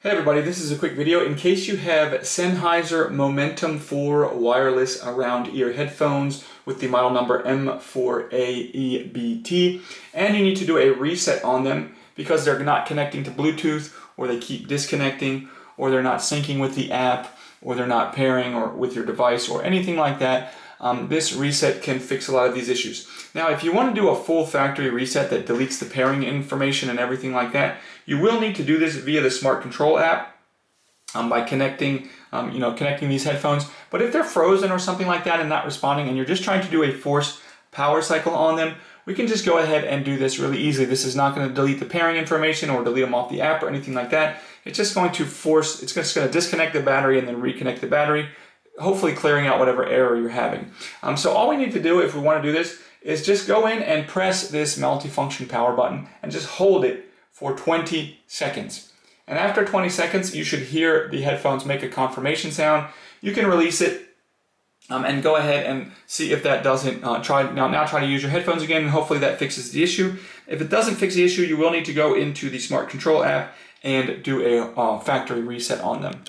Hey everybody, this is a quick video in case you have Sennheiser Momentum 4 wireless around ear headphones with the model number M4AEBT, and you need to do a reset on them because they're not connecting to Bluetooth, or they keep disconnecting, or they're not syncing with the app, or they're not pairing or with your device or anything like that. This reset can fix a lot of these issues. Now, if you want to do a full factory reset that deletes the pairing information and everything like that, you will need to do this via the Smart Control app by connecting these headphones. But if they're frozen or something like that and not responding, and you're just trying to do a forced power cycle on them, we can just go ahead and do this really easily. This is not going to delete the pairing information or delete them off the app or anything like that. It's just going to it's just going to disconnect the battery and then reconnect the battery, hopefully clearing out whatever error you're having. So all we need to do if we want to do this is just go in and press this multifunction power button and just hold it for 20 seconds. And after 20 seconds, you should hear the headphones make a confirmation sound. You can release it and go ahead and see if that doesn't, try to use your headphones again, and hopefully that fixes the issue. If it doesn't fix the issue, you will need to go into the Smart Control app and do a factory reset on them.